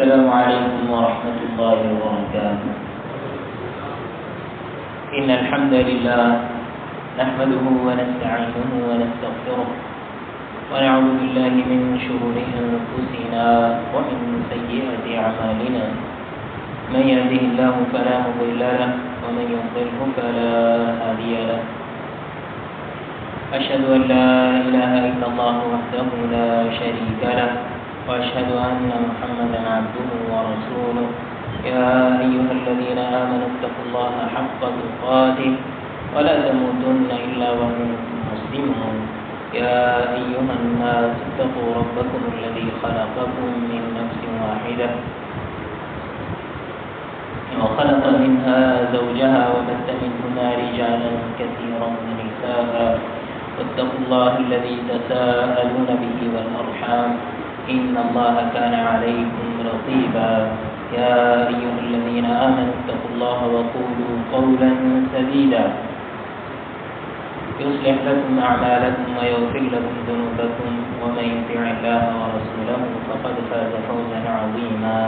السلام عليكم ورحمة الله وبركاته. إن الحمد لله نحمده ونستعينه ونستغفره ونعوذ بالله من شرور أنفسنا ومن سيئات أعمالنا. من يهده الله فلا مضل له ومن يضلله فلا هادي له. أشهد أن لا إله إلا الله وحده لا شريك له وأشهد أن محمدا عبده ورسوله. يا أيها الذين آمنوا اتقوا الله حق تقاته ولا تموتن إلا وأنتم مسلمون. يا أيها الناس اتقوا ربكم الذي خلقكم من نفس واحدة وخلق منها زوجها وبث منهما رجالا كثيرا ونساء واتقوا الله الذي تساءلون به والأرحام إن الله كان عليكم رقيبا. يا أيها الذين آمنوا اتقوا الله وقولوا قولا سديدا يصلح لكم أعمالكم ويغفر لكم ذنوبكم ومن يطع الله ورسوله فقد فاز فوزا عظيما.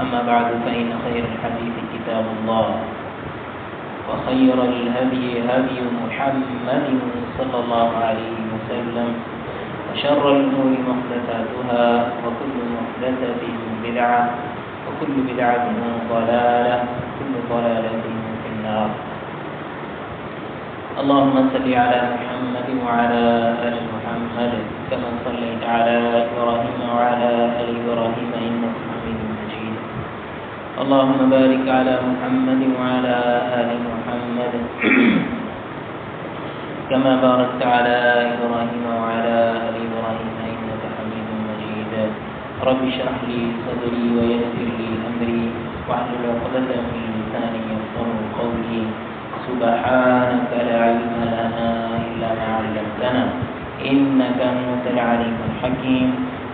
أما بعد فإن خير الحديث كتاب الله وخير الهدي هدي محمد صلى الله عليه وسلم وشر الأمور محدثاتها وكل محدثة بدعة وكل بدعة ضلالة وكل ضلالة في النار. اللهم صل على محمد وعلى آل محمد كما صليت على إبراهيم وعلى آل إبراهيم إنك حميد مجيد. اللهم بارك على محمد وعلى آل محمد كما باركت على إبراهيم وعلى آل إبراهيم إنك حميد مجيد. رب اشرح لي صدري ويسر لي أمري واحلل عقدة من لساني يفقهوا قولي. سبحانك لا علم لنا إلا ما علمتنا إنك أنت العليم الحكيم.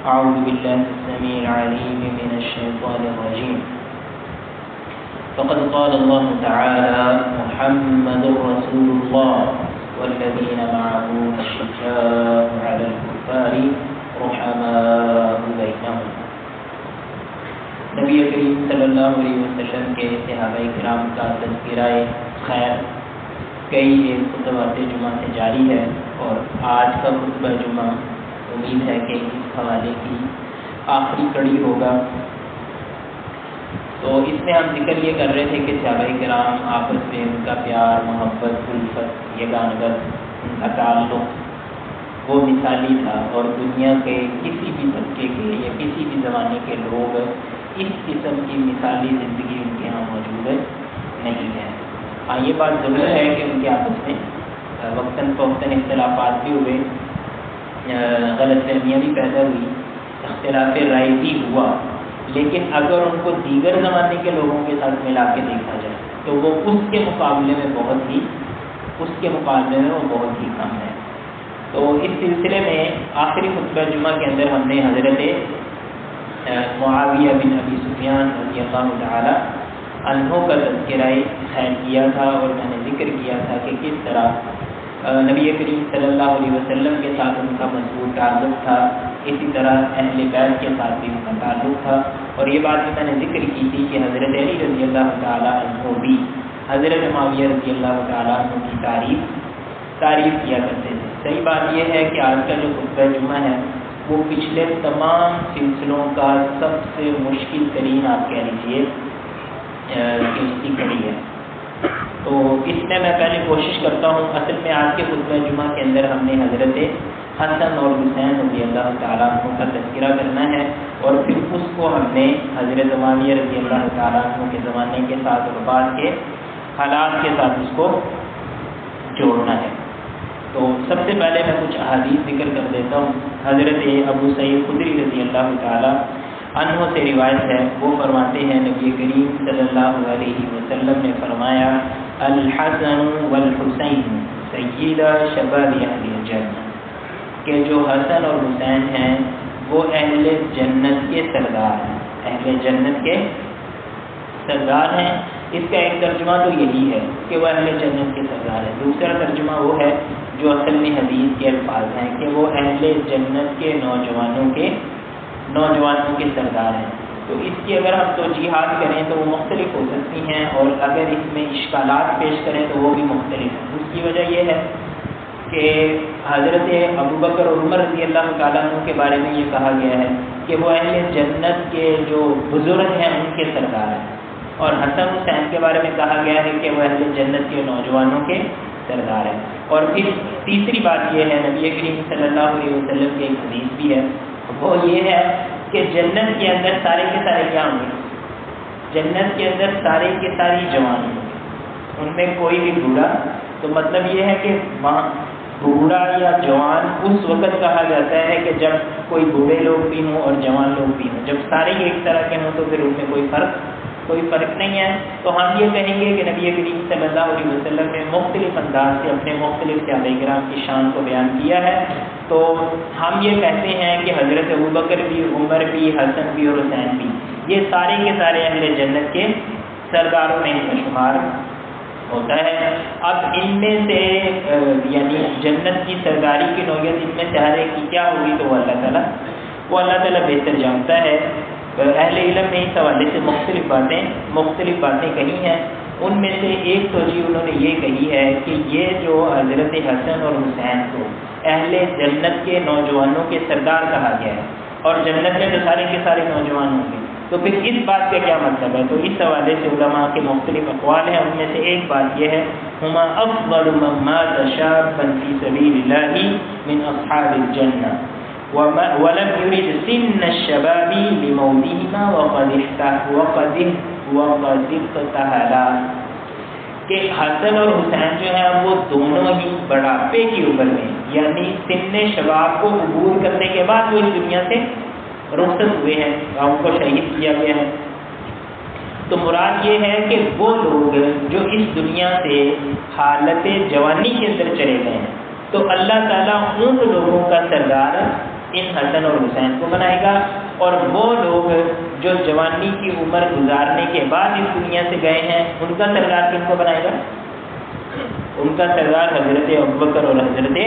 أعوذ بالله السميع العليم من الشيطان الرجيم. فقد قال الله تعالى محمد رسول الله والذين معه أشداء على الكفار رحماء بينهم. نبی کریم صلی اللہ علیہ وسلم کے صحابہ کرام کا تذکرہ خیر کئی خطبات جمعہ سے جاری ہے اور آج کا خطبہ جمعہ امید ہے کہ اس حوالے کی آخری کڑی ہوگا. تو اس میں ہم ذکر یہ کر رہے تھے کہ صحابہ کرام آپس میں ان کا پیار محبت الفت یگانگت ان کا تعلق وہ مثالی تھا اور دنیا کے کسی بھی طبقے کے یا کسی بھی زمانے کے لوگ اس قسم کی مثالی زندگی ان کے ہاں موجود نہیں ہے. ہاں یہ بات ضرور ہے کہ ان کے آپس میں وقتاً فوقتاً اختلافات بھی ہوئے غلط فہمیاں بھی پیدا ہوئی اختلاف رائے بھی ہوا. لیکن اگر ان کو دیگر زمانے کے لوگوں کے ساتھ ملا کے دیکھا جائے تو وہ اس کے مقابلے میں بہت ہی کم ہے. تو اس سلسلے میں آخری خطبہ جمعہ کے اندر ہم نے حضرت معاویہ بن ابی سفیان رضی اللہ تعالی عنہ کا تذکرہ خیر کیا تھا اور میں نے ذکر کیا تھا کہ کس طرح نبی کریم صلی اللہ علیہ وسلم کے ساتھ ان کا مضبوط تعلق تھا. اسی طرح اہل بیت کے ساتھ بھی ان کا تعلق تھا. اور یہ بات بھی میں نے ذکر کی تھی کہ حضرت علی رضی اللہ تعالیٰ عنہ بھی حضرت معاویہ رضی اللہ تعالیٰ عنہ کی تعریف کیا کرتے تھے. صحیح بات یہ ہے کہ آج کا جو خطبہ جمعہ ہے وہ پچھلے تمام سلسلوں کا سب سے مشکل ترین آپ کہہ لیجیے کہ اس کی کڑی ہے. تو اس میں پہلے کوشش کرتا ہوں. اصل میں آج کے خطبہ جمعہ کے اندر ہم نے حضرت حسن اور حسین رضی اللہ تعالیٰ عنہ کا تذکرہ کرنا ہے اور پھر اس کو ہم نے حضرت معاویہ رضی اللہ تعالیٰ عنہ کے زمانے کے ساتھ اور بعد کے حالات کے ساتھ اس کو جوڑنا ہے. تو سب سے پہلے میں کچھ احادیث ذکر کر دیتا ہوں. حضرت ابو سعید خدری رضی اللہ تعالیٰ عنہ سے روایت ہے. وہ فرماتے ہیں نبی کریم صلی اللہ علیہ وسلم نے فرمایا الحسن والحسین سیدہ شباب اہل الجنہ کہ جو حسن اور حسین ہیں وہ اہل جنت کے سردار ہیں. اہل جنت کے سردار ہیں. اس کا ایک ترجمہ تو یہی ہے کہ وہ اہل جنت کے سردار ہیں. دوسرا ترجمہ وہ ہے جو اصل میں حدیث کے الفاظ ہیں کہ وہ اہل جنت کے نوجوانوں کے سردار ہیں. تو اس کی اگر ہم توجیحات کریں تو وہ مختلف ہو سکتی ہیں، اور اگر اس میں اشکالات پیش کریں تو وہ بھی مختلف ہیں۔ اس کی وجہ یہ ہے کہ حضرت ابوبکر اور عمر رضی اللہ تعالیٰ عنہ کے بارے میں یہ کہا گیا ہے کہ وہ اہل جنت کے جو بزرگ ہیں ان کے سردار ہیں، اور حسن حسین کے بارے میں کہا گیا ہے کہ وہ اہل جنت کے نوجوانوں کے سردار ہیں۔ اور پھر تیسری بات یہ ہے، نبی کریم صلی اللہ علیہ وسلم کی ایک حدیث بھی ہے، وہ یہ ہے کہ جنت کے اندر سارے کے سارے کیا ہوں گے؟ جنت کے اندر سارے کے ساری جوان ہوں گے، ان میں کوئی بھی بوڑھا، تو مطلب یہ ہے کہ وہاں بوڑھا یا جوان اس وقت کہا جاتا ہے کہ جب کوئی بوڑھے لوگ بھی ہوں اور جوان لوگ بھی ہوں۔ جب سارے ایک طرح کے ہوں تو پھر ان میں کوئی فرق نہیں ہے۔ تو ہم یہ کہیں گے کہ نبی کریم صلی اللہ علیہ وسلم نے مختلف انداز سے اپنے مختلف صحابہ کرام کی شان کو بیان کیا ہے۔ تو ہم یہ کہتے ہیں کہ حضرت ابوبکر بھی، عمر بھی، حسن بھی اور حسین بھی، یہ سارے کے سارے اہل جنت کے سرداروں میں شمار ہوتا ہے۔ اب ان میں سے یعنی جنت کی سرداری کی نوعیت ان میں سے ہر ایک کی کیا ہوگی تو وہ اللہ تعالیٰ بہتر جانتا ہے۔ اہل علم نے اس حوالے سے مختلف باتیں کہی ہیں۔ ان میں سے ایک توجیہ انہوں نے یہ کہی ہے کہ یہ جو حضرت حسن اور حسین کو اہل جنت کے نوجوانوں کے سردار کہا گیا ہے، اور جنت میں تو سارے کے سارے نوجوان ہوں گے، تو پھر اس بات کا کیا مطلب ہے؟ تو اس حوالے سے علماء کے مختلف اقوال ہیں۔ ان میں سے ایک بات یہ ہے، ہما افضل من مات شابا فی سبیل اللہ من اصحاب الجنہ ولم يرد سن الشباب لموتهما وقد اقتهلا، کہ حسن اور حسین جو ہیں وہ دونوں ہی بڑھاپے کی عمر میں، یعنی سن شباب کو عبور کرنے کے بعد وہ اس دنیا سے رخصت ہوئے ہیں، ان کو شہید کیا گیا ہے۔ تو مراد یہ ہے کہ وہ لوگ جو اس دنیا سے حالت جوانی کے اندر چلے گئے ہیں، تو اللہ تعالیٰ ان لوگوں کا سردار ان حسن اور حسین کو بنائے گا، اور وہ لوگ جو جوانی کی عمر گزارنے کے بعد اس دنیا سے گئے ہیں ان کا سردار کن کو بنائے گا؟ ان کا سردار حضرت ابوبکر اور حضرت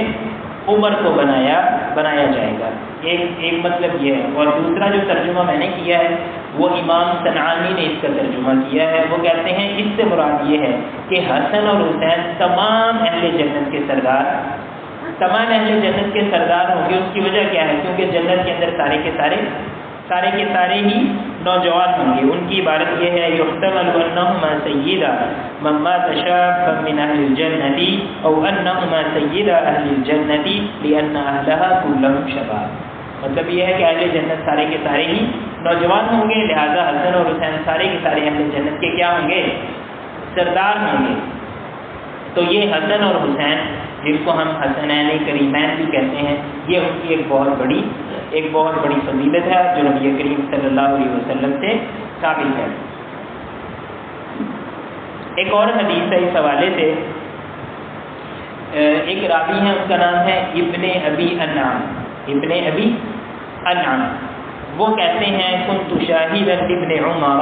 عمر کو بنایا جائے گا۔ ایک مطلب یہ ہے، اور دوسرا جو ترجمہ میں نے کیا ہے وہ امام صنعانی نے اس کا ترجمہ کیا ہے۔ وہ کہتے ہیں اس سے مراد یہ ہے کہ حسن اور حسین تمام اہل جنت کے سردار ہوں گے۔ اس کی وجہ کیا ہے؟ کیونکہ جنت کے اندر سارے کے سارے ہی نوجوان ہوں گے۔ ان کی عبارت یہ ہے، یحتمل انہما سیدا من مات شابا من اہل الجنۃ او انہما سیدا اہل الجنۃ لان اہلها كلهم شباب۔ مطلب یہ ہے کہ اہل جنت سارے کے سارے ہی نوجوان ہوں گے، لہذا حسن اور حسین سارے کے سارے اہل جنت کے کیا ہوں گے؟ سردار ہوں گے۔ تو یہ حسن اور حسین، جن کو ہم حسنین کریمین بھی کہتے ہیں، یہ ان کی ایک بہت بڑی فضیلت ہے جو نبی کریم صلی اللہ علیہ وسلم سے ثابت ہے۔ ایک اور حدیث ہے اس حوالے سے، ایک راوی ہے، ان کا نام ہے ابن ابی انعام۔ وہ کہتے ہیں کنت شاہدا ابن عمر،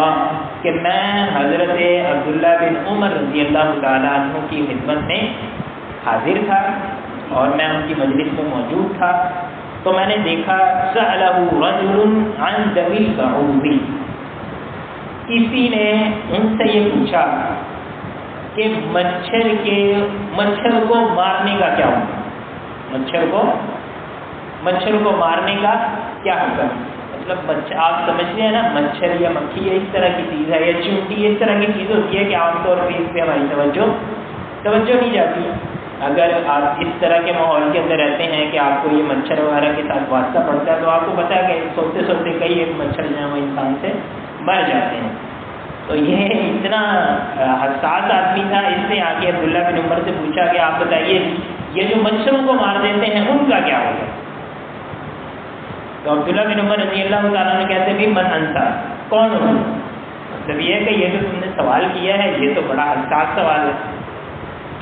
کہ میں حضرت عبداللہ بن عمر رضی اللہ تعالیٰ عنہ کی خدمت میں حاضر تھا اور میں ان کی مجلس میں موجود تھا، تو میں نے دیکھا سألہ رجل عن ذوی البعوض، کسی نے ان سے یہ پوچھا کہ مچھر کو مارنے کا کیا حکم؟ مچھر کو مارنے کا کیا حکم؟ مطلب آپ سمجھ رہے ہیں نا، مچھر یا مکھی اس طرح کی چیز ہے، یا چونٹی اس طرح کی چیز ہوتی ہے کہ عام طور پہ اس پہ ہماری توجہ نہیں جاتی۔ اگر آپ اس طرح کے ماحول کے اندر رہتے ہیں کہ آپ کو یہ مچھر وغیرہ کے ساتھ واسطہ پڑتا ہے، تو آپ کو پتہ ہے کہ سوتے کئی ایک مچھر جو ہیں وہ انسان سے مر جاتے ہیں۔ تو یہ اتنا حساس آدمی تھا، اس نے آ کے عبداللہ بن عمر سے پوچھا کہ آپ بتائیے یہ جو مچھروں کو مار دیتے ہیں ان کا کیا ہوگا؟ تو عبداللہ بن عمر رضی اللہ تعالیٰ نے کہتے بھی من انت، کون ہو؟ مطلب یہ ہے کہ یہ جو تم نے سوال کیا ہے یہ تو بڑا حساس سوال ہے۔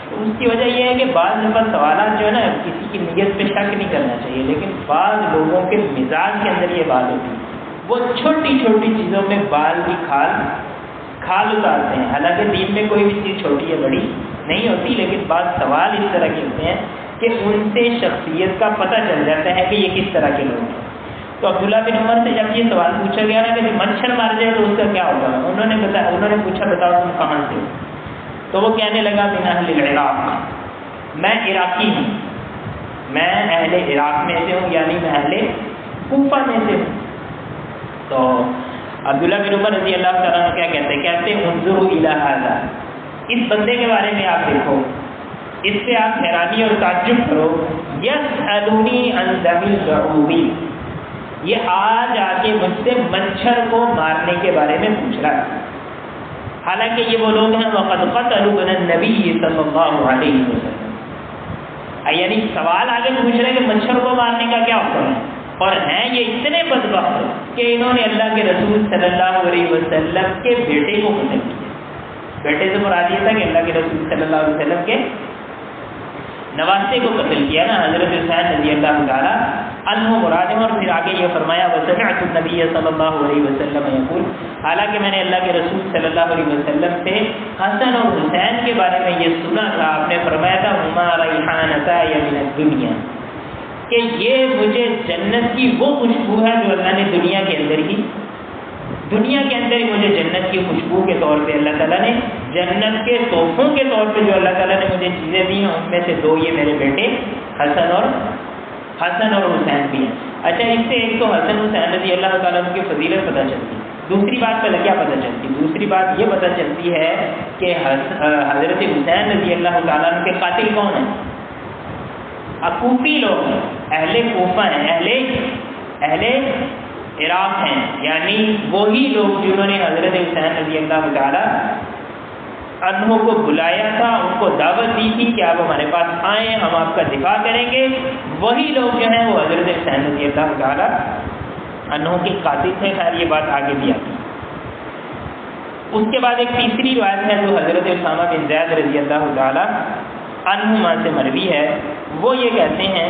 تو اس کی وجہ یہ ہے کہ بعض دفعہ سوالات جو ہے نا کسی کی نیت پہ شک نہیں کرنا چاہیے، لیکن بعض لوگوں کے مزاج کے اندر یہ بات ہوتی ہے، وہ چھوٹی چھوٹی چیزوں میں بال کی کھال اتارتے ہیں۔ حالانکہ دین میں کوئی بھی چیز چھوٹی یا بڑی نہیں ہوتی، لیکن بعض سوال اس طرح کے ہوتے ہیں کہ ان سے شخصیت کا پتہ چل جاتا ہے کہ یہ کس طرح کے لوگ ہیں۔ تو عبداللہ بن عمر سے جب یہ سوال پوچھا گیا نا کہ مچھر مار جائے تو اس کا کیا ہوگا، انہوں نے پوچھا بتاؤ تم کہاں سے؟ تو وہ کہنے لگا من اہل العراق، میں عراقی ہوں، میں اہل عراق میں سے ہوں، یعنی میں اہل کوفہ میں سے ہوں۔ تو عبداللہ بن عمر رضی اللہ تعالیٰ عنہ کیا کہتے ہیں انظروا الی ھذا، اس بندے کے بارے میں آپ دیکھو، اس سے آپ حیرانی اور تعجب کرو، یسألونی عن دم البعوض، یہ آج آ کے مجھ سے مچھر کو مارنے کے بارے میں پوچھ رہا ہے، حالانکہ یہ وہ لوگ ہیں وقد قتلوا ابن النبی صلی اللہ علیہ وسلم، یعنی سوال آگے پوچھ رہے ہیں کہ مچھر کو مارنے کا کیا حکم ہے، اور ہیں یہ اتنے بدبخت کہ انہوں نے اللہ کے رسول صلی اللہ علیہ وسلم کے بیٹے کو قتل کیا۔ بیٹے سے مراد یہ تھا کہ اللہ کے رسول صلی اللہ علیہ وسلم کے نواسے کو قتل کیا نا، حضرت حسین رضی اللہ تعالیٰ عنہ مراد ہے۔ اور پھر آگے یہ فرمایا وسمعت النبی صلی اللہ علیہ وسلم یقول، حالانکہ میں نے اللہ کے رسول صلی اللہ علیہ وسلم سے حسن اور حسین کے بارے میں یہ سنا تھا، آپ نے فرمایا تھا ہما ریحانتای من الدنیا، کہ یہ مجھے جنت کی وہ خوشبو ہے جو اللہ نے دنیا کے اندر ہی مجھے جنت کی خوشبو کے طور پہ اللہ تعالیٰ نے جنت کے تحفوں کے طور پہ جو اللہ تعالیٰ نے مجھے چیزیں دی ہیں، ان میں سے دو یہ میرے بیٹے حسن اور حسین بھی ہیں۔ اچھا، اس سے ایک تو حسن حسین رضی اللہ تعالیٰ عنہ کی فضیلت پتہ چلتی، دوسری بات پہلے کیا پتہ چلتی؟ دوسری بات یہ پتہ چلتی ہے کہ حضرت حسین رضی اللہ تعالیٰ عنہ کے قاتل کون ہیں؟ کوفی لوگ ہیں، اہل کوفہ ہیں، اہل عراق ہیں، یعنی وہی لوگ جنہوں نے حضرت حسین رضی اللہ تعالیٰ عنہ کو بلایا تھا، ان کو دعوت دی تھی کہ آپ ہمارے پاس آئیں، ہم آپ کا دفاع کریں گے، وہی لوگ جو ہیں وہ حضرت حسین رضی اللہ تعالیٰ عنہ کے قاتل تھے۔ خیر یہ بات آگے بھی آتی۔ اس کے بعد ایک تیسری روایت ہے جو حضرت اسامہ بن زید رضی اللہ تعالیٰ عنہما سے مروی ہے، وہ یہ کہتے ہیں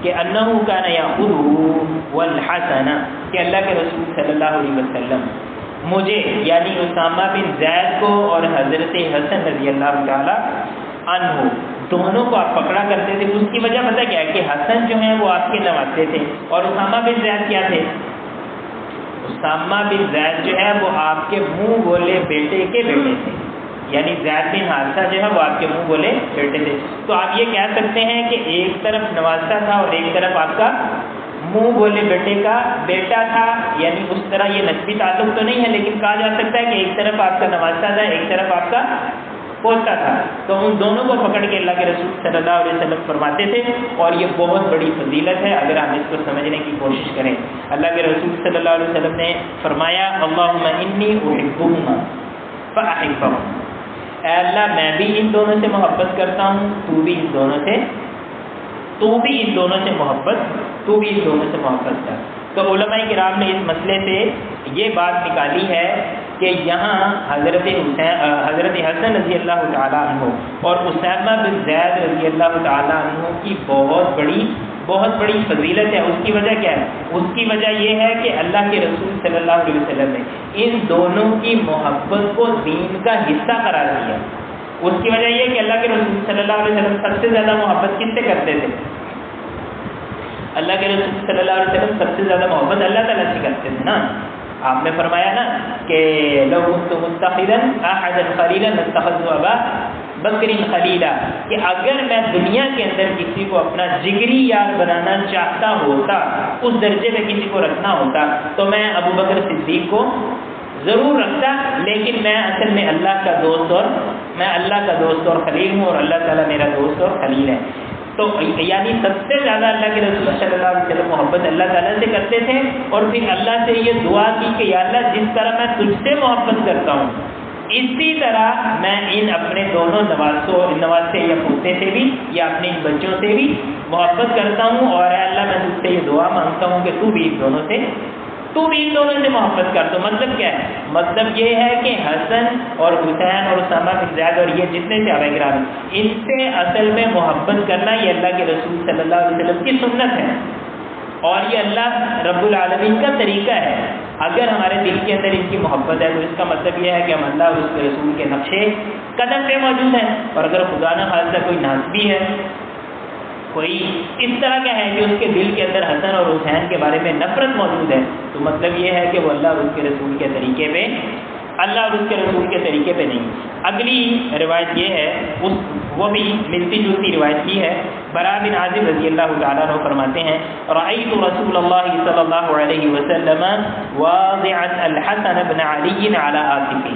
کہ انہو کان یأخذ والحسن، کہ اللہ کے رسول صلی اللہ علیہ وسلم مجھے یعنی اسامہ بن زید کو اور حضرت حسن رضی اللہ تعالی عنہ دونوں کو آپ پکڑا کرتے تھے۔ اس کی وجہ پتہ کیا ہے کہ حسن جو ہیں وہ آپ کے نواسے تھے اور اسامہ بن زید کیا تھے؟ اسامہ بن زید جو ہے وہ آپ کے منہ بولے بیٹے کے بیٹے تھے، یعنی زید بن حارثہ جو ہے وہ آپ کے منہ بولے بیٹے تھے۔ تو آپ یہ کہہ سکتے ہیں کہ ایک طرف نواسا تھا اور ایک طرف آپ کا منہ بولے بیٹے کا بیٹا تھا، یعنی اس طرح یہ نسبی تعلق تو نہیں ہے، لیکن کہا جا سکتا ہے کہ ایک طرف آپ کا نواسا تھا، ایک طرف آپ کا پوتا تھا۔ تو ان دونوں کو پکڑ کے اللہ کے رسول صلی اللہ علیہ وسلم فرماتے تھے، اور یہ بہت بڑی فضیلت ہے اگر ہم اس کو سمجھنے کی کوشش کریں۔ اللہ کے رسول صلی اللہ علیہ وسلم نے فرمایا اللہم انی احبہما فاحبہما، اے اللہ میں بھی ان دونوں سے محبت کرتا ہوں، تو بھی ان دونوں سے محبت کر۔ تو علماء کرام نے اس مسئلے سے یہ بات نکالی ہے کہ یہاں حضرت حسن رضی اللہ تعالیٰ عنہ اور اسامہ بن زید رضی اللہ تعالیٰ عنہ کی بہت بڑی فضیلت ہے۔ اس کی وجہ کیا ہے؟ اس کی وجہ یہ ہے کہ اللہ کے رسول صلی اللہ علیہ وسلم نے ان دونوں کی محبت کو دین کا حصہ قرار دیا۔ اس کی وجہ یہ کہ اللہ کے رسول صلی اللہ علیہ وسلم سب سے زیادہ محبت کس سے کرتے تھے؟ اللہ کے رسول صلی اللہ علیہ وسلم سب سے زیادہ محبت اللہ تعالیٰ سے کرتے تھے نا۔ آپ نے فرمایا نا کہ لو كنت متخذا احدا خلیلا لاتخذت ابا بکر خلیلا، کہ اگر میں دنیا کے اندر کسی کو اپنا جگری یار بنانا چاہتا ہوتا، اس درجے میں کسی کو رکھنا ہوتا تو میں ابو بکر صدیق کو ضرور رکھتا، لیکن میں اصل میں اللہ کا دوست اور خلیل ہوں، اور اللہ تعالیٰ میرا دوست اور خلیل ہے۔ تو یعنی سب سے زیادہ اللہ کے رسول صلی اللہ علیہ وسلم محبت اللہ تعالیٰ سے کرتے تھے، اور پھر اللہ سے یہ دعا کی کہ یا اللہ جس طرح میں تجھ سے محبت کرتا ہوں اسی طرح میں ان اپنے دونوں نواسے یا پوتے سے بھی یا اپنے ان بچوں سے بھی محبت کرتا ہوں، اور اے اللہ میں تجھ سے یہ دعا مانگتا ہوں کہ تو بھی ان دونوں سے محبت کر دو۔ مطلب کیا ہے؟ مطلب یہ ہے کہ حسن اور حسین اور اسامہ بن زید اور یہ جتنے صحابہ کرام ہیں، ان سے اصل میں محبت کرنا یہ اللہ کے رسول صلی اللہ علیہ وسلم کی سنت ہے، اور یہ اللہ رب العالمین کا طریقہ ہے۔ اگر ہمارے دل کے اندر ان کی محبت ہے تو اس کا مطلب یہ ہے کہ ہم اللہ اور اس کے رسول کے نقشے قدم پہ موجود ہیں، اور اگر خدا نہ خواستہ کوئی ناسبی ہے کوئی اس طرح کا ہے کہ اس کے دل کے اندر حسن اور حسین کے بارے میں نفرت موجود ہے، تو مطلب یہ ہے کہ وہ اللہ اور اس کے رسول کے طریقے پہ نہیں۔ اگلی روایت یہ ہے، وہ بھی ملتی جلتی روایت کی ہے۔ براء بن عازب رضی اللہ تعالیٰ عنہ فرماتے ہیں رأیت رسول اللہ صلی اللہ علیہ وسلم واضعا الحسن بن علی علی عاتقہ،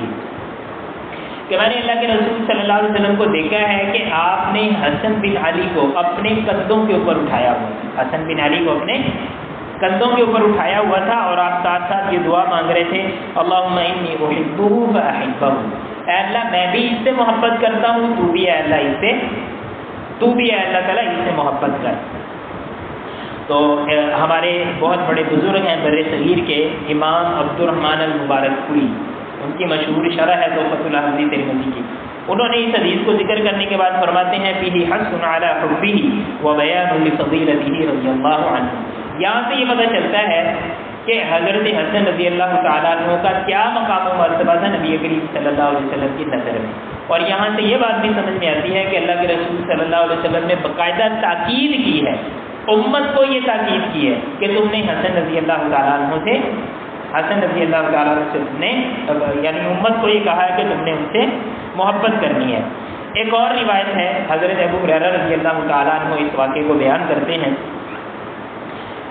کہ میں نے اللہ کے رسول صلی اللہ علیہ وسلم کو دیکھا ہے کہ آپ نے حسن بن علی کو اپنے کندھوں کے اوپر اٹھایا ہوا تھا، حسن بن علی کو اپنے کندھوں کے اوپر اٹھایا ہوا تھا، اور آپ ساتھ ساتھ یہ دعا مانگ رہے تھے اللہم انی احبہ فاحبہ، اے اللہ میں بھی اس سے محبت کرتا ہوں، تو بھی اے اللہ تعالیٰ اس سے محبت کر۔ تو ہمارے بہت بڑے بزرگ ہیں بر صغیر کے، امام عبد الرحمن المبارکپوری، ان کی مشہور شرح ہے تحفۃ الحمدی ترمذی کی، انہوں نے اس حدیث کو ذکر کرنے کے بعد فرماتے ہیں فیہ حث علی حبہ وبیان لفضیلتہ رضی اللہ عنہ۔ یہاں سے یہ پتہ چلتا ہے کہ حضرت حسن رضی اللہ تعالیٰ عنہ کا کیا مقام و مرتبہ تھا نبی کریم صلی اللہ علیہ وسلم کی نظر میں، اور یہاں سے یہ بات بھی سمجھ میں آتی ہے کہ اللہ کے رسول صلی اللہ علیہ وسلم نے باقاعدہ تاکید کی ہے، امت کو یہ تاکید کی ہے کہ تم نے حسن رضی اللہ تعالیٰ عنہ نے یعنی امت کو یہ کہا ہے کہ تم نے ان سے محبت کرنی ہے۔ ایک اور روایت ہے، حضرت ابو ہریرہ رضی اللہ تعالیٰ عنہ اس واقعے کو بیان کرتے ہیں،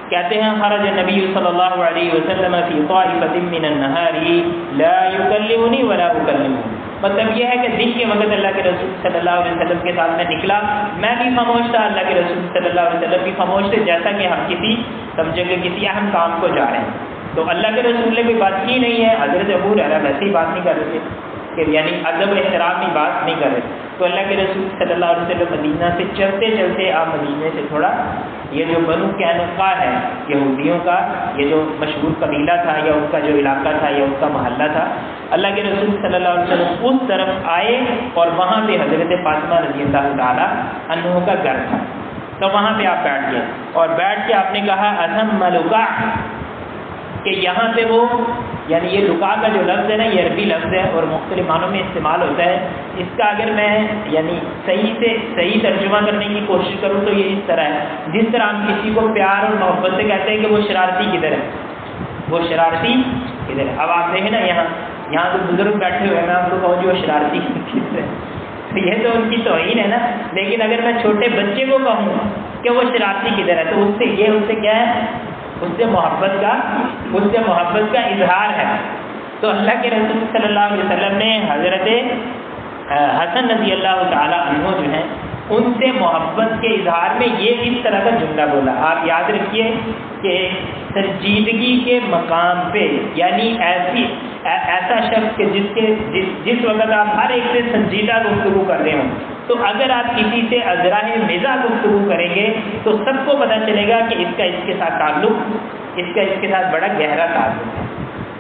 کہتے ہیں خرج النبی صلی اللہ علیہ وسلم فی طائفۃ من النہار لا یکلمنی ولا اکلمہ، مطلب یہ ہے کہ دن کے وقت اللہ کے رسول صلی اللہ علیہ وسلم کے ساتھ میں نکلا، میں بھی خاموش تھا، اللہ کے رسول صلی اللہ علیہ وسلم بھی خاموش تھے، جیسا کہ ہم سمجھے کہ کسی اہم کام کو جا رہے ہیں، تو اللہ کے رسول نے بھی بات کی نہیں ہے، حضرت ابو ہریرہ ویسے ہی بات نہیں کر رہے تھے کہ یعنی ادب و احترام کی بات نہیں کر رہے، تو اللہ کے رسول صلی اللہ علیہ وسلم مدینہ سے چلتے چلتے آپ مدینے سے تھوڑا یہ جو بنو قینقاع ہے یہودیوں کا یہ جو مشہور قبیلہ تھا یا ان کا جو علاقہ تھا یا ان کا محلہ تھا، اللہ کے رسول صلی اللہ علیہ وسلم اس طرف آئے اور وہاں پہ حضرت فاطمہ رضی اللہ تعالیٰ عنہ کا گھر تھا، تو وہاں پہ آپ بیٹھ گئے اور بیٹھ کے آپ نے کہا اثم لقاع، کہ یہاں پہ وہ یعنی یہ لقاع کا جو لفظ ہے نا یہ عربی لفظ ہے اور مختلف معنوں میں استعمال ہوتا ہے، اس کا اگر میں یعنی صحیح ترجمہ کرنے کی کوشش کروں تو یہ اس طرح ہے جس طرح ہم کسی کو پیار اور محبت سے کہتے ہیں کہ وہ شرارتی کدھر ہے، وہ شرارتی کدھر ہے۔ اب آپ دیکھیں نا یہاں تو بزرگ بیٹھے ہوئے ہیں، میں آپ کو کہوں جو وہ شرارتی کدھر ہے، یہ تو ان کی توہین ہے نا، لیکن اگر میں چھوٹے بچے کو کہوں کہ وہ شرارتی کدھر ہے تو اس سے کیا ہے، اس سے محبت کا اظہار ہے۔ تو اللہ کے رسول صلی اللہ علیہ وسلم نے حضرت حسن رضی اللہ تعالی عنہ جو ہیں ان سے محبت کے اظہار میں یہ اس طرح کا جملہ بولا، آپ یاد رکھیے کہ سنجیدگی کے مقام پہ یعنی ایسا شخص کہ جس وقت آپ ہر ایک سے سنجیدہ گفتگو کر رہے ہوں، تو اگر آپ کسی سے ازراہ مزاح گفتگو کریں گے تو سب کو پتہ چلے گا کہ اس کا اس کے ساتھ بڑا گہرا تعلق ہے۔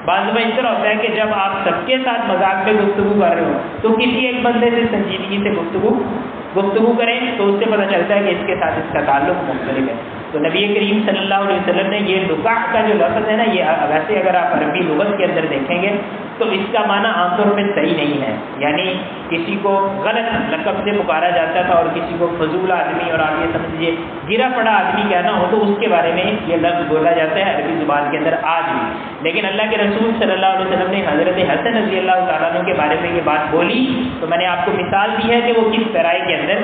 بعض دفعہ اس طرح ہوتا ہے کہ جب آپ سب کے ساتھ مذاق میں گفتگو کر رہے ہو تو کسی ایک بندے سے سنجیدگی سے گفتگو کریں تو اس سے پتہ چلتا ہے کہ اس کے ساتھ اس کا تعلق مختلف ہے۔ تو نبی کریم صلی اللہ علیہ وسلم نے یہ لقاع کا جو لفظ ہے نا، یہ ویسے اگر آپ عربی لغت کے اندر دیکھیں گے تو اس کا معنی عام طور پہ صحیح نہیں ہے، یعنی کسی کو غلط لقب سے پکارا جاتا تھا اور کسی کو فضول آدمی اور آپ یہ سمجھیے گرا پڑا آدمی کہنا ہو تو اس کے بارے میں یہ لفظ بولا جاتا ہے عربی زبان کے اندر آج بھی، لیکن اللہ کے رسول صلی اللہ علیہ وسلم نے حضرت حسن رضی اللہ تعالیٰ عنہ کے بارے میں یہ بات بولی تو میں نے آپ کو مثال دی ہے کہ وہ کس طرح کے اندر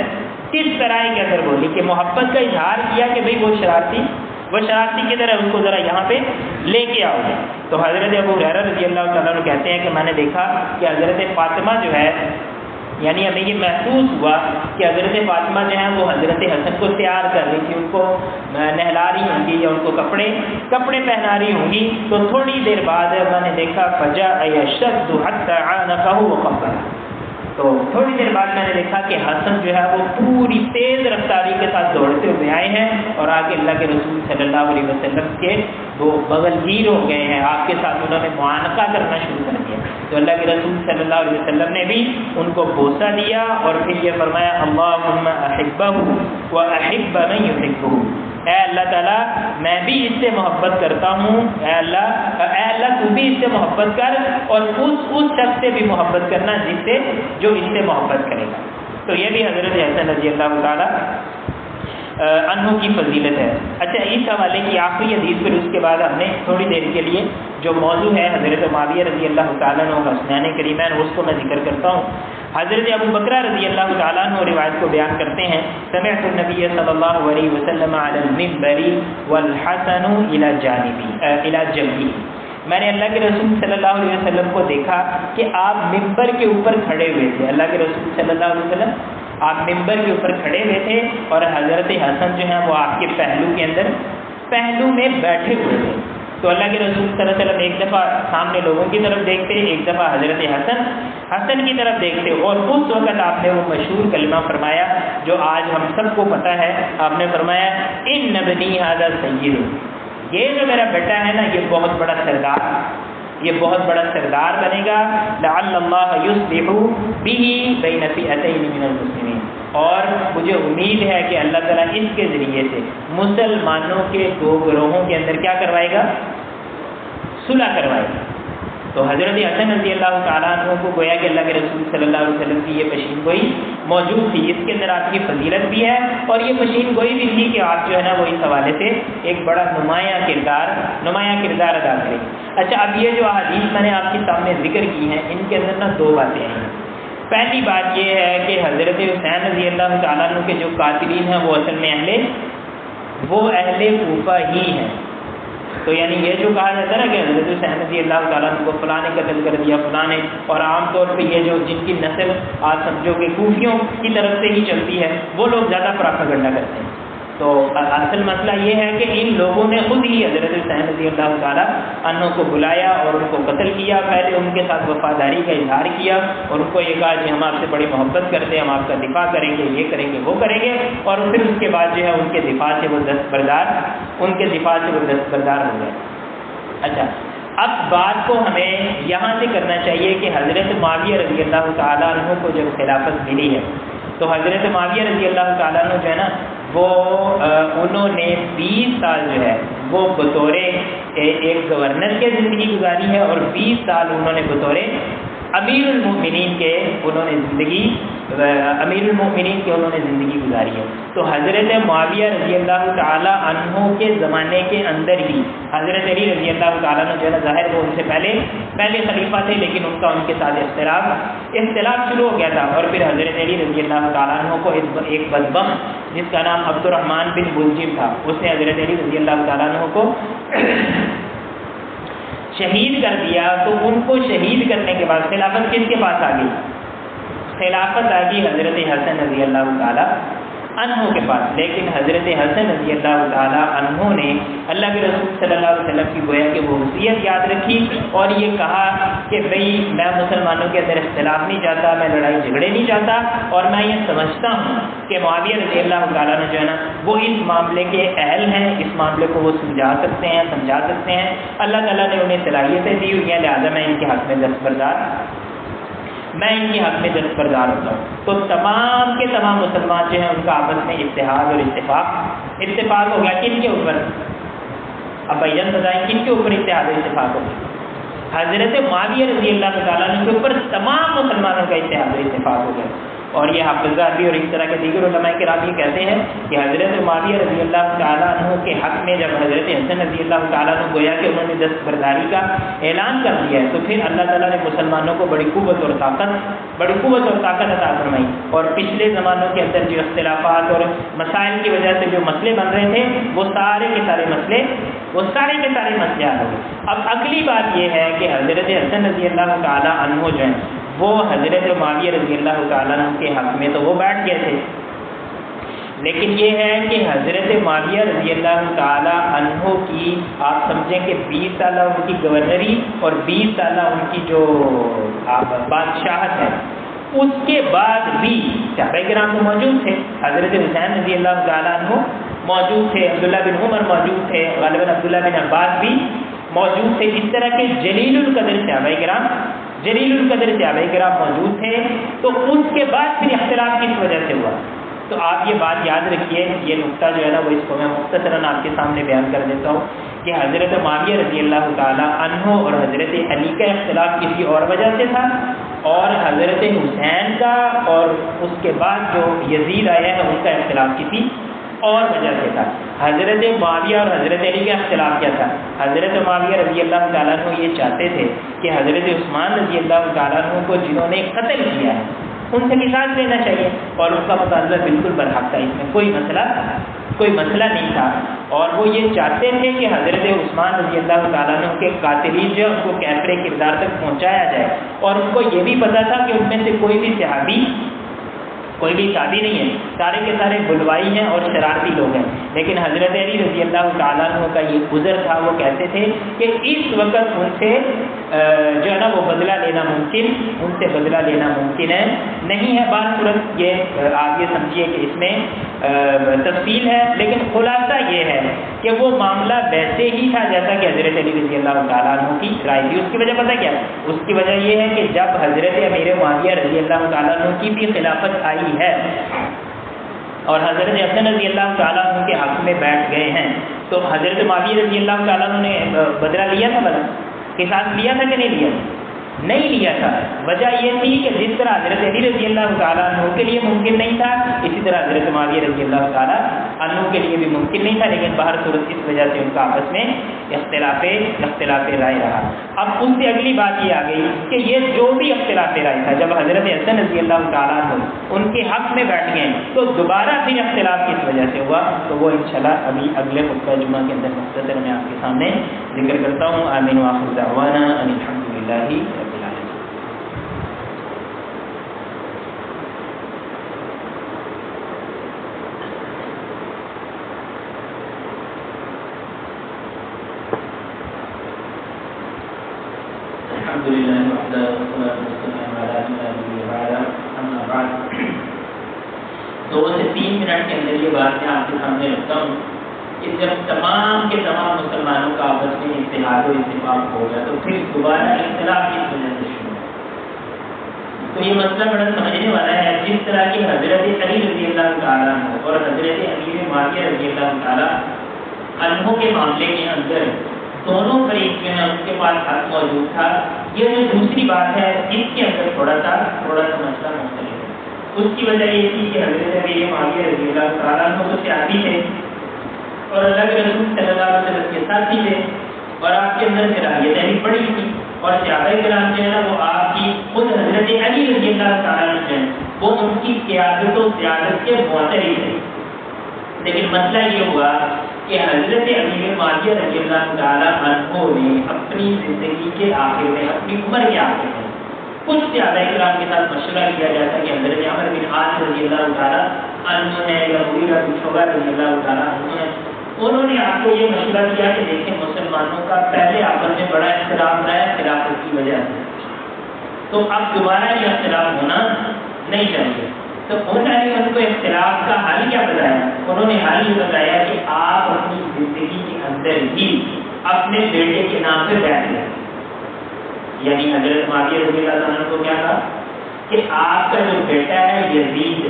بولی کہ محبت کا اظہار کیا کہ بھئی وہ شرارتی کی طرح ان کو ذرا یہاں پہ لے کے آؤ۔ تو حضرت ابو ہریرہ رضی اللہ تعالیٰ عنہ کہتے ہیں کہ میں نے دیکھا کہ حضرت فاطمہ جو ہے یعنی ہمیں یہ محسوس ہوا کہ حضرت فاطمہ جو ہیں وہ حضرت حسن کو تیار کر رہی تھی، ان کو نہلا رہی ہوں گی یا ان کو کپڑے پہنا رہی ہوں گی، تو تھوڑی دیر بعد میں نے دیکھا فجاء يشد حتى عانقه وقبله، تو تھوڑی دیر بعد میں نے دیکھا کہ حسن جو ہے وہ پوری تیز رفتاری کے ساتھ دوڑتے ہوئے آئے ہیں اور آگے اللہ کے رسول صلی اللہ علیہ وسلم کے وہ بغل گیر ہو گئے ہیں، آپ کے ساتھ انہوں نے معانقہ کرنا شروع کر دیا۔ تو اللہ کے رسول صلی اللہ علیہ وسلم نے بھی ان کو بوسہ دیا اور پھر یہ فرمایا اللہم احبہ واحب من یحبہ، اے اللہ تعالیٰ میں بھی اس سے محبت کرتا ہوں، اے اللہ تو بھی اس سے محبت کر اور اس شخص سے بھی محبت کرنا جو اس سے محبت کرے گا۔ تو یہ بھی حضرت حسن رضی اللہ تعالیٰ عنہ کی فضیلت ہے۔ اچھا، اس حوالے کی آخری حدیث پھر اس کے بعد ہم نے تھوڑی دیر کے لیے جو موضوع ہے حضرت معاویہ رضی اللہ تعالیٰ عنہ کا حسنین کریمین، اس کو میں ذکر کرتا ہوں۔ حضرت ابو بکر رضی اللہ تعالیٰ عنہ روایت کو بیان کرتے ہیں، سمعت النبی صلی اللہ علیہ وسلم علی المنبر والحسن الی جنبی، میں نے اللہ کے رسول صلی اللہ علیہ وسلم کو دیکھا کہ آپ ممبر کے اوپر کھڑے ہوئے تھے۔ اللہ کے رسول صلی اللہ علیہ وسلم آپ ممبر کے اوپر کھڑے ہوئے تھے اور حضرت حسن جو ہیں وہ آپ کے پہلو کے اندر پہلو میں بیٹھے ہوئے تھے۔ تو اللہ کے رسول صلی اللہ علیہ وسلم ایک دفعہ سامنے لوگوں کی طرف دیکھتے، ایک دفعہ حضرت حسن کی طرف دیکھتے، اور اس وقت آپ نے وہ مشہور کلمہ فرمایا جو آج ہم سب کو پتہ ہے۔ آپ نے فرمایا ان ابنی ھذا سید، یہ جو میرا بیٹا ہے نا یہ بہت بڑا سردار، یہ بہت بڑا سردار بنے گا۔ لعل اللہ یصلح بہ بین فئتین من المسلمین، اور مجھے امید ہے کہ اللہ تعالیٰ اس کے ذریعے سے مسلمانوں کے دو گروہوں کے اندر کیا کروائے گا؟ صلح کروائے گا۔ تو حضرت حسن رضی اللہ تعالیٰ عنہ کو گویا کہ اللہ کے رسول صلی اللہ علیہ وسلم کی یہ پشین گوئی موجود تھی، اس کے اندر آپ کی فضیلت بھی ہے اور یہ پشین گوئی بھی تھی کہ آپ جو ہے نا وہ اس حوالے سے ایک بڑا نمایاں کردار ادا کریں۔ اچھا، اب یہ جو احادیث میں نے آپ کے سامنے ذکر کی ہیں ان کے اندر نا دو باتیں ہیں۔ پہلی بات یہ ہے کہ حضرت حسین رضی اللہ تعالیٰ عنہ کے جو قاتلین ہیں وہ اصل میں اہل کوفہ ہی ہیں۔ تو یعنی یہ جو کہا جاتا ہے نا کہ حضرت حسین رضی اللہ تعالیٰ عنہ کو فلاں نے قتل کر دیا، فلاں نے، اور عام طور پہ یہ جو جن کی نسل آپ سمجھو کہ کوفیوں کی طرف سے ہی چلتی ہے وہ لوگ زیادہ پراپیگنڈا کرتے ہیں۔ تو اصل مسئلہ یہ ہے کہ ان لوگوں نے خود ہی حضرت حسین رضی اللہ تعالیٰ عنہ کو بلایا اور ان کو قتل کیا، پہلے ان کے ساتھ وفاداری کا اظہار کیا اور ان کو یہ کہا کہ ہم آپ سے بڑی محبت کرتے ہیں، ہم آپ کا دفاع کریں گے، یہ کریں گے، وہ کریں گے، اور پھر اس کے بعد جو ہے ان کے دفاع سے وہ دستبردار ہو گئے۔ اچھا، اب بات کو ہمیں یہاں سے کرنا چاہیے کہ حضرت معاویہ رضی اللہ تعالیٰ عنہ کو جب خلافت ملی ہے تو حضرت معاویہ رضی اللہ تعالیٰ عنہ جو ہے نا وہ انہوں نے 20 سال جو ہے وہ بطور ایک گورنر کے زندگی گزاری ہے اور 20 سال انہوں نے بطور امیر المؤمنین کے انہوں نے زندگی گزاری ہے۔ تو حضرت معاویہ رضی اللہ تعالیٰ عنہ کے زمانے کے اندر ہی حضرت علی رضی اللہ تعالیٰ عنہ جو ہے ظاہر وہ ان سے پہلے خلیفہ تھے، لیکن ان کا ان کے ساتھ اختلاف شروع ہو گیا تھا، اور پھر حضرت علی رضی اللہ تعالیٰ عنہ کو ایک بدبخ جس کا نام عبد الرحمن بن ملجم تھا، اس نے حضرت علی رضی اللہ تعالیٰ عنہ کو شہید کر دیا۔ تو ان کو شہید کرنے کے بعد خلافت کس کے پاس آ گئی؟ خلافت آ گئی حضرت حسن رضی اللہ تعالیٰ عنہ کے پاس، لیکن حضرت حسن رضی اللہ تعالیٰ عنہ نے اللہ کے رسول صلی اللہ علیہ وسلم کی گویا کہ وہ وصیت یاد رکھی اور یہ کہا کہ بھئی میں مسلمانوں کے اندر اختلاف نہیں چاہتا، میں لڑائی جھگڑے نہیں چاہتا، اور میں یہ سمجھتا ہوں کہ معاویہ رضی اللہ تعالیٰ عنہ جو ہے نا وہ اس معاملے کے اہل ہیں، اس معاملے کو وہ سمجھا سکتے ہیں، اللہ تعالیٰ نے انہیں صلاحیتیں دی ہوئی ہیں، لہٰذا میں ان کے حق میں دستبردار ہوتا ہوں۔ تو تمام کے تمام مسلمان جو ہیں ان کا آپس میں اتحاد اور اتفاق ہو گیا۔ کن کے اوپر؟ اب بھائی جان بتائیں کن کے اوپر اتحاد اور اتفاق ہو گیا؟ حضرت معاویہ رضی اللہ تعالیٰ عنہ کے اوپر تمام مسلمانوں کا اتحاد اور اتفاق ہو گیا۔ اور یہ حافظ ذہبی اور اس طرح کے دیگر علماء کرام یہ کہتے ہیں کہ حضرت معاویہ رضی اللہ تعالیٰ عنہ کے حق میں جب حضرت حسن رضی اللہ تعالیٰ عنہ گویا کہ انہوں نے دستبرداری کا اعلان کر دیا ہے تو پھر اللہ تعالیٰ نے مسلمانوں کو بڑی قوت اور طاقت عطا فرمائی، اور پچھلے زمانوں کے اندر جو اختلافات اور مسائل کی وجہ سے جو مسئلے بن رہے تھے وہ سارے کے سارے مسئلے حل ہو گئے۔ اب اگلی بات یہ ہے کہ حضرت حسن رضی اللہ تعالیٰ عنہ جو ہیں وہ حضرت معاویہ رضی اللہ تعالیٰ عنہ کے حق میں تو وہ بیٹھ گئے تھے، لیکن یہ ہے کہ حضرت معاویہ رضی اللہ تعالیٰ عنہ کی آپ سمجھیں کہ 20 سالہ ان کی گورنری اور 20 سالہ ان کی جو بادشاہت ہے، اس کے بعد بھی صحابہ کرام تو موجود تھے، حضرت حسین رضی اللہ تعالیٰ عنہ موجود تھے، عبداللہ بن عمر موجود تھے، غالباً عبداللہ بن عباس بھی موجود تھے، اس طرح کے جلیل القدر صحابہ کرام موجود تھے۔ تو اس کے بعد پھر اختلاف کس وجہ سے ہوا؟ تو آپ یہ بات یاد رکھیے، یہ نقطہ جو ہے نا وہ اس کو میں مختصراً آپ کے سامنے بیان کر دیتا ہوں کہ حضرت معاویہ رضی اللہ تعالیٰ عنہ اور حضرت علی کا اختلاف کسی اور وجہ سے تھا، اور حضرت حسین کا اور اس کے بعد جو یزید آیا ہے ان کا اختلاف کسی اور وجہ سے تھا۔ حضرت معاویہ اور حضرت علی کا اختلاف کیا تھا؟ حضرت معاویہ رضی اللہ تعالیٰ عنہ یہ چاہتے تھے کہ حضرت عثمان رضی اللہ تعالیٰ عنہ کو جنہوں نے قتل کیا ہے ان سے قصاص لینا چاہیے، اور ان کا مطالبہ بالکل برحق تھا، اس میں کوئی مسئلہ نہیں تھا، اور وہ یہ چاہتے تھے کہ حضرت عثمان رضی اللہ تعالیٰ عنہ کے قاتلین جو ان کو کیفر کردار تک پہنچایا جائے، اور ان کو یہ بھی پتہ تھا کہ ان میں سے کوئی بھی صحابی نہیں ہے، سارے کے سارے بلوائی ہیں اور شرارتی لوگ ہیں، لیکن حضرت علی رضی اللہ تعالیٰ عنہ کا یہ عذر تھا، وہ کہتے تھے کہ اس وقت ان سے جو ہے نا وہ بدلہ لینا ممکن ہے نہیں ہے۔ بات صورت یہ آپ یہ سمجھیے کہ اس میں تفصیل ہے، لیکن خلاصہ یہ ہے کہ وہ معاملہ ویسے ہی تھا جیسا کہ حضرت علی رضی اللہ تعالیٰ عنہ کی رائے تھی۔ اس کی وجہ پتہ کیا؟ اس کی وجہ یہ ہے کہ جب حضرت امیر معاویہ رضی اللہ تعالیٰ عنہ کی بھی خلافت آئی ہے اور حضرت حسن رضی اللہ تعالیٰ عنہ کے حق میں بیٹھ گئے ہیں، تو حضرت معاویہ رضی اللہ تعالیٰ عنہ نے بدلہ لیا تھا، قصاص لیا تھا کہ نہیں لیا تھا؟ وجہ یہ تھی کہ جس طرح حضرت علی رضی اللہ تعالیٰ عنہ کے لیے ممکن نہیں تھا، اسی طرح حضرت معاویہ رضی اللہ تعالیٰ عنہ کے لیے بھی ممکن نہیں تھا، لیکن باہر صورت اس وجہ سے ان کا آپس میں اختلاف رائے رہا۔ اب ان سے اگلی بات یہ آ گئی کہ یہ جو بھی اختلاف رائے تھا، جب حضرت حسن رضی اللہ تعالیٰ عنہ ان کے حق میں بیٹھ گئے تو دوبارہ پھر اختلاف کس وجہ سے ہوا، تو وہ انشاءاللہ ابھی اگلے خطبہ جمعہ کے اندر مختصر میں آپ کے سامنے ذکر کرتا ہوں۔ آمین وآخر دعوانا ان الحمدللہ رب العالمین۔ دو سے تین منٹ کے اندر یہ بات میں آپ کے سامنے رکھتا ہوں کہ جب تمام کے تمام مسلمانوں کا آپس میں اتحاد و اتفاق ہو گیا تو پھر دوبارہ اختلاف کس وجہ سے شروع ہوا؟ تو یہ مسئلہ بڑا سمجھنے والا ہے۔ جس طرح کہ حضرت علی رضی اللہ تعالیٰ عنہ اور حضرت امیر معاویہ رضی اللہ تعالیٰ عنہ کے معاملے کے اندر دونوں فریق جو ہیں ان کے پاس حق موجود تھا، یہ جو دوسری بات ہے اس کے اندر تھوڑا سا مسئلہ مختلف ہے۔ اس کی وجہ یہ تھی کہ حضرت امیر معاویہ رضی اللہ تعالیٰ عنہ تو صحابی تھے اور اللہ کے رسول صلی اللہ علیہ وسلم کے ساتھی تھے، اور آپ کے اندر صلاحیتیں بھی بڑی تھی، اور صحابہ کرام جو ہے نا وہ آپ کی خود حضرت علی رضی اللہ تعالیٰ عنہ جو ہے وہ ان کی قیادت و سیادت کے معتری تھے۔ لیکن مسئلہ یہ ہوا کہ حضرت امیر معاویہ رضی اللہ تعالیٰ عنہ نے اپنی زندگی کے آخر میں، اپنی عمر کے آخر میں کچھ صحابہ کرام کے ساتھ مشورہ کیا جاتا کہ حضرت عمر بن عاص رضی اللہ تعالیٰ عنہ ہے یا مغیرہ بن شعبہ رضی اللہ تعالیٰ عنہ ہے، انہوں نے آپ کو یہ مشورہ کیا کہ دیکھیں مسلمانوں کا پہلے آپس میں بڑا اختلاف رہا ہے خلافت کی وجہ سے، تو اب دوبارہ یہ اختلاف ہونا نہیں چاہیے۔ تو انہوں نے ان کو اختلاف کا حل کیا بتایا؟ انہوں نے حل یہ بتایا کہ آپ اپنی زندگی کے اندر ہی اپنے بیٹے کے نام پہ بیٹھ جائیں، یعنی حضرت معاویہ رضی اللہ عنہ کو کیا کہا کہ آپ کا جو بیٹا ہے یزید،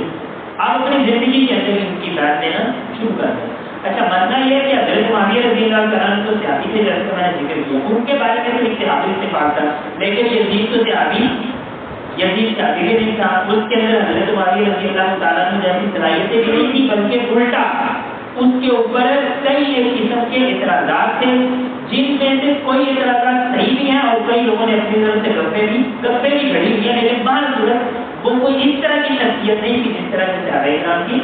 آپ اپنی زندگی کے اندر ان کی بیعت لینا شروع کر دیں۔ اچھا مسئلہ یہ ہے کہ حضرت معاویہ رضی اللہ عنہ تو صحابی تھے، جیسے میں نے ذکر کیا، ان کے بارے میں تو اتحادی اتفاق تھا، لیکن یزید تو صحابی بھی نہیں تھا، اس کے اندر حضرت معاویہ رضی اللہ تعالیٰ عنہ جیسی صلاحیتیں بھی نہیں تھی، بلکہ الٹا اس کے اوپر کئی ایک قسم کے اعتراضات تھے، جن میں سے کوئی اعتراضات صحیح بھی ہیں اور کئی لوگوں نے اپنی طرف سے گپے بھی گھڑی ہوئی ہیں، لیکن بہر صورت وہ کوئی اس طرح کی شخصیت نہیں تھی جس طرح سے صحابہ کرام کی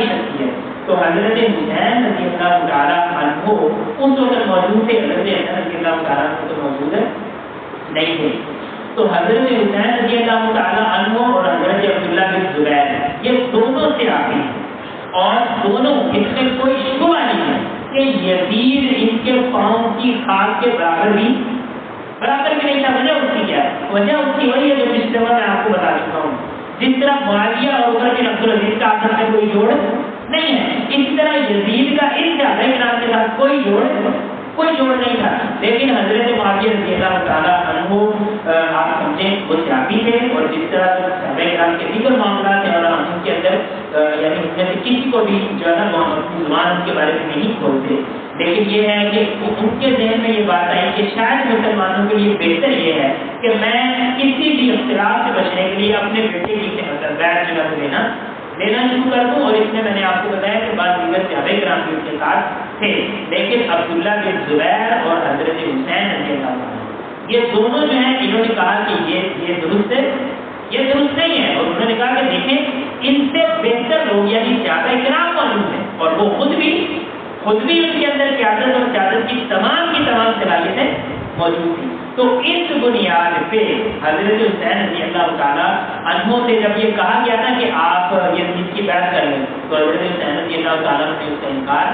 شخصیت۔ تو حضرت حسین رضی اللہ تعالیٰ عنہ اس وقت موجود تھے، حضرت حسین رضی اللہ تعالیٰ عنہ تو موجود نہیں تھے، تو حضرت حسین رضی اللہ تعالیٰ عنہ اور حضرت عبداللہ بن زبیر یہ دونوں سے آتے ہیں، اور دونوں اس میں کوئی شبہ نہیں ہے کہ یزید ان کے قوم کی خاک کے برابر بھی نہیں تھا۔ وجہ اس کی کیا ہے؟ وجہ اس کی وہی ہے جو پچھلے بار میں آپ کو بتا چکا ہوں، جس طرح معاویہ اور عمر بن عبدالعزیز کا آپس میں کوئی جوڑ نہیں ہے، اس طرح یزید کا ان صحابہ کرام کے ساتھ کوئی جوڑ نہیں تھا، لیکن حضرت معاویہ رضی اللہ تعالیٰ عنہ آپ سمجھیں وہ صحابی تھے، اور جس طرح صحابہ کرام کے دیگر معاملات ہیں اور ہم ان کے اندر یعنی ان میں سے کسی کو بھی جو ہے نا اپنی زبان ان کے بارے میں نہیں کھولتے، لیکن یہ ہے کہ ان کے ذہن میں یہ بات آئی کہ شاید مسلمانوں کے لیے بہتر یہ ہے کہ میں کسی بھی اختلاف سے بچنے کے لیے اپنے بیٹے کی بیعت جو ہے لینا لینا شروع کر دوں. اور اس میں نے آپ کو بتایا کہ بعض دیگر صحابہ کرام بھی اس کے ساتھ تھے, لیکن عبداللہ بن زبیر اور حضرت حسین رضی اللہ عنہ یہ دونوں جو ہیں انہوں نے کہا کہ یہ درست ہے, یہ درست نہیں ہے. اور انہوں نے کہا کہ دیکھیں ان سے بہتر لوگ یعنی صحابہ کرام موجود ہیں اور وہ خود بھی ان کے اندر قیادت اور قیادت کی تمام صلاحیتیں موجود تھی. تو اس بنیاد پہ حضرت حسین رضی اللہ تعالیٰ عنہ سے جب یہ کہا گیا تھا کہ آپ یزید کی بیعت کر لیں, تو حضرت حسین رضی اللہ تعالیٰ نے اس کا انکار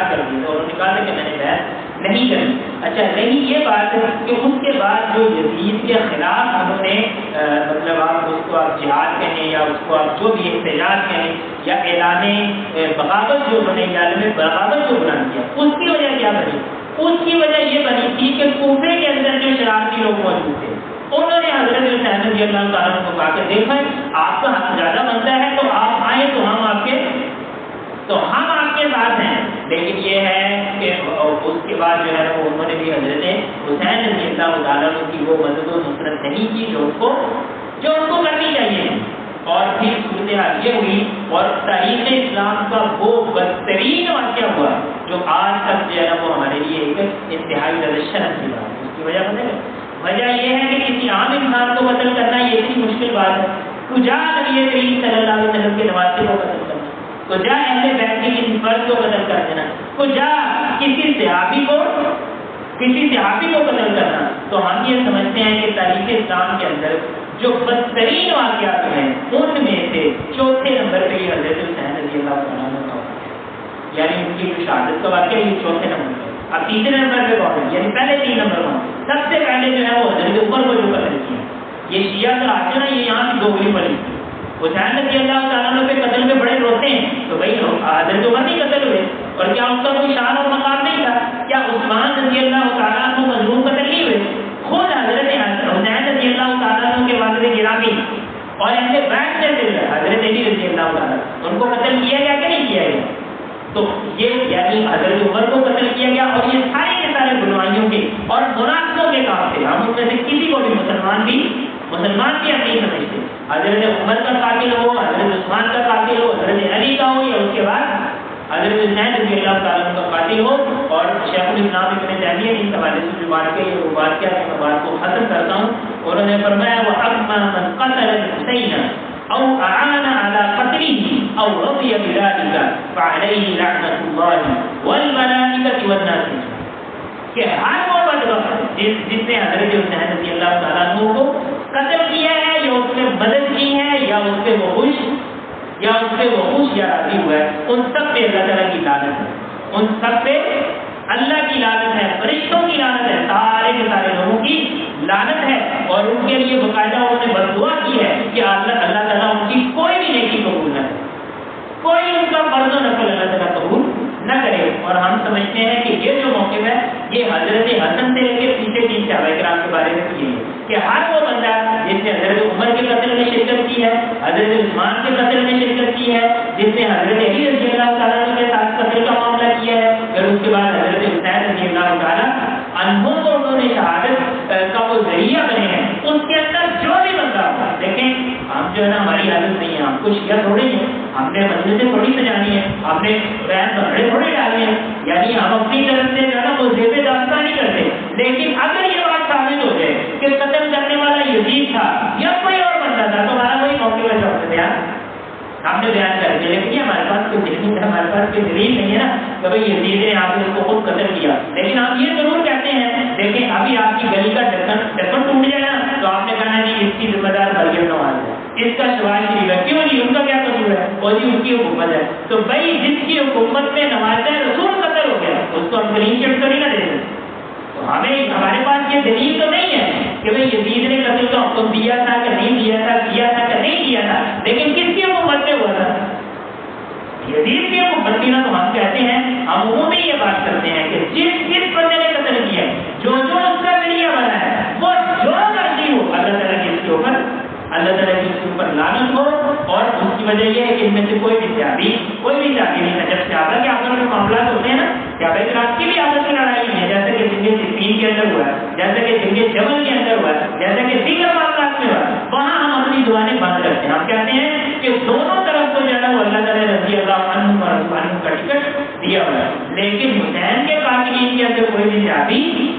کر دیا اور انہوں نے کہا کہ میں نے بیعت نہیں کرنی. اچھا رہی یہ بات کہ اس کے بعد جو یزید کے خلاف انہوں نے مطلب آپ اس کو آپ جہاد کہیں یا اس کو آپ جو بھی احتجاج کہیں یا اعلان بغاوت جو بنے یا عالم بغاوت جو بنا دیا, اس کی وجہ کیا بنی؟ اس کی وجہ یہ بنی تھی کہ کوفے کے اندر جو شرارتی لوگ موجود تھے انہوں نے حضرت حسین رضی اللہ تعالیٰ کو کہا کہ دیکھیں آپ کا حق زیادہ بنتا ہے تو آپ آئیں تو ہم آپ کے ساتھ ہیں. لیکن یہ ہے کہ اس کے بعد جو ہے وہ انہوں نے بھی حضرت حسین رضی اللہ تعالیٰ کی وہ مدد و نصرت نہیں کی جو ان کو کرنی چاہیے. اور پھر صورتحال یہ ہوئی اور تاریخ اسلام کا وہ بدترین واقعہ ہوا جو آج تک جو ہے وہ ہمارے لیے ایک انتہائی شرم کی بات ہے. اس کی وجہ یہ ہے کہ کسی عام انسان کو قتل کرنا یہ اتنی مشکل بات ہے. تو جا نبی کریم صلی اللہ علیہ وسلم کے نواسے کو قتل کرنا, تو جا اہل بیت کے کسی فرد کو قتل کر دینا, تو جا کسی صحابی کو قتل کرنا. تو ہم یہ سمجھتے ہیں کہ تاریخ اسلام کے اندر جو بدترین واقعات ہیں ان میں سے چوتھے نمبر پہ یہ حضرت حسین رضی اللہ عنہ کا واقعہ, یعنی ان کی جو شہادت کا واقعہ یہ چوتھے نمبر پہ. اب تیسرے نمبر پہ کون ہے, یعنی پہلے 3 نمبر میں سب سے پہلے جو ہے وہ حضرت عمر کو جو قتل کیا. یہ شیعہ کا آج نا یہ یہاں کی دوگلی پڑی تھی. حسین رضی اللہ تعالیٰ پہ قتل میں بڑے روتے ہیں تو بھائی حضرت عمر نہیں قتل ہوئے, اور کیا ان کا کوئی شان اور مقام نہیں تھا؟ کیا عثمان رضی اللہ تعالیٰ کو مظلوم قتل نہیں ہوئے؟ خود حضرت حسین رضی اللہ تعالیٰ کے والد گرامی اور ایسے بیٹھ سے حضرت علی رضی اللہ تعالیٰ ان کو قتل کیا گیا کہ نہیں کیا گیا؟ تو یہ یعنی حضرت عمر کو قتل کیا گیا. اور یہ سارے کے سارے گناہوں کے اور منافقوں کے کام تھے. ہم ان میں سے کسی کو بھی مسلمان بھی ہم نہیں سمجھتے. حضرت عمر کا قاتل ہو, حضرت عثمان کا قاتل ہو, حضرت علی کا ہو, یا اس کے بعد حضرت حسین رضی اللہ تعالیٰ کا قاتل ہو. اور شیخ الاسلام ابن تیمیہ نے اس حوالے سے جو بات کی وہ بات کیا ہے, میں بات کو ختم کرتا ہوں. انہوں نے فرمایا وَأَمَّا مَنْ قَتَلَ الْحُسَيْنَ أَوْ أَعَانَ عَلَى قَتْلِهِ أَوْ رَضِيَ بِذَلِكَ فَعَلَيْهِ لَعْنَةُ اللَّهِ وَالْمَلَائِكَةِ وَالنَّاسِ. کہ ہر وہ بدبخت جس نے حضرت حسین رضی اللہ تعالیٰ عنہ کو قتل کیا ہے یا اس نے مدد کی ہے یا اس پہ وہ خوش یا راضی ہوا ہے, ان سب پہ اللہ تعالیٰ کی لعنت ہے. ان سب پہ اللہ کی لعنت ہے, فرشتوں کی لعنت ہے, سارے کے سارے لوگوں کی لعنت ہے. اور ان کے لیے باقاعدہ انہوں نے بد دعا کی ہے کہ اللہ تعالیٰ ان کی کوئی بھی نیکی قبول نہ کرے, کوئی ان کا فرض و نفل اللہ تعالیٰ قبول نہ کرے. اور ہم سمجھتے ہیں کہ یہ جو موقف ہے یہ حضرت حسن سے لے کے پیچھے 3 صحابہ کرام کے بارے میں یہ ہے کہ ہر وہ بندہ جس نے حضرت عمر کے قتل میں شرکت کی ہے, حضرت عثمان کے قتل میں شرکت کی ہے, جس نے حضرت علی رضی اللہ تعالیٰ عنہ کے ساتھ قتل کا معاملہ کیا ہے, پھر اس کے بعد حضرت حسین رضی اللہ تعالیٰ عنہ کو انہوں نے شہادت کا وہ ذریعہ بنے ہیں, اس کے اندر جو بھی بندہ ہوگا. دیکھیں ہم جو ہے نا ہماری حالت نہیں ہے, ہم کو شیعہ تھوڑی ہے, ہم نے مجلسیں تھوڑی سجانی ہے, ہم نے بیان بھرے تھوڑی ڈالے ہیں, یعنی ہم اپنی طرف سے جو ہے نا وہ زیب داستہ نہیں کرتے. لیکن اگر یہ بات ثابت ہو جائے کہ قتل کرنے والا یزید تھا یا کوئی اور بندہ تھا تو ہمارا وہی موقع ہے جو ہم نے بیان کر دیا. لیکن ہمارے پاس کوئی دلیل ہے, ہمارے پاس کوئی دلیل نہیں ہے نا کہ بھائی یزید نے آپ نے اس کو خود قتل کیا. لیکن آپ یہ ضرور کہتے ہیں, دیکھیں ابھی آپ کی گلی کا ڈھکن ٹوٹ جائے نا تو آپ نے کہنا کہ اس کی ذمہ دار مریم نواز ہے, اس کا شواز شریف ہے. کیوں جی, ان کا کیا قصور ہے؟ اور جی ان کی حکومت ہے. تو بھائی جس کی حکومت میں نواز رسول قتل ہو گیا اس کو ہم کلین چٹ تو نہیں نہ دے سکتے. ہمیں ہمارے پاس یہ دلیل تو نہیں ہے کہ بھئی یزید نے قتل کا حکم دیا تھا کہ نہیں دیا تھا, کیا تھا کہ نہیں کیا تھا. لیکن کس کی حکومت میں ہوا تھا؟ یزید کی حکومت میں. تو ہم کہتے ہیں, ہم عمومی یہ بات کرتے ہیں کہ جس بندے نے قتل کیا ہے, جو اس کا ذریعہ بنا ہے, وہ جو مرضی ہو, اللہ تعالیٰ کی اس کے اوپر لعنت ہو. اور اس کی وجہ یہ ہے کہ ان میں سے کوئی بھی صحابی نہیں ہے. جب صحابہ کے آپس میں معاملات ہوتے ہیں نا, صحابہ کرام کی بھی آپس میں لڑائی نہیں ہے, جیسے کہ جنگ صفین کے اندر ہوا ہے, جیسے کہ جنگ جمل کے اندر ہوا ہے, جیسے کہ دیگر معاملات میں ہوا, وہاں ہم اپنی زبانیں بند رکھتے ہیں. ہم کہتے ہیں کہ دونوں طرف کو جو ہے وہ اللہ تعالیٰ رضی اللہ عنہ اور رضوان عنہ کا ٹکٹ دیا ہوا ہے. لیکن حسین کے قاتلین کے اندر کوئی بھی جابی نہیں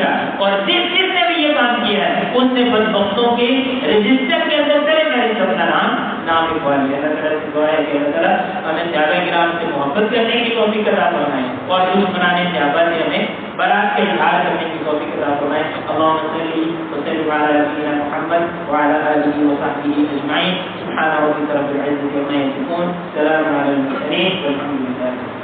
تھا. اور جس نے بھی یہ کام کیا ہے اس نے بدبختوں کے رجسٹر کے اندر سے اپنا نام لکھوا لیا. اللہ تعالیٰ سے دعا ہے کہ اللہ تعالیٰ ہمیں صحابہ کرام سے محبت کرنے کی توفیق عطا فرمائے اور دشمنان صحابہ سے ہمیں برات کے اظہار کرنے کی توفیق عطا فرمائے. اللهم صل وسلم على نبينا محمد وعلى اله وصحبه اجمعين. سبحان ربك رب العزة عما يصفون. سلام على المرسلين والحمد لله.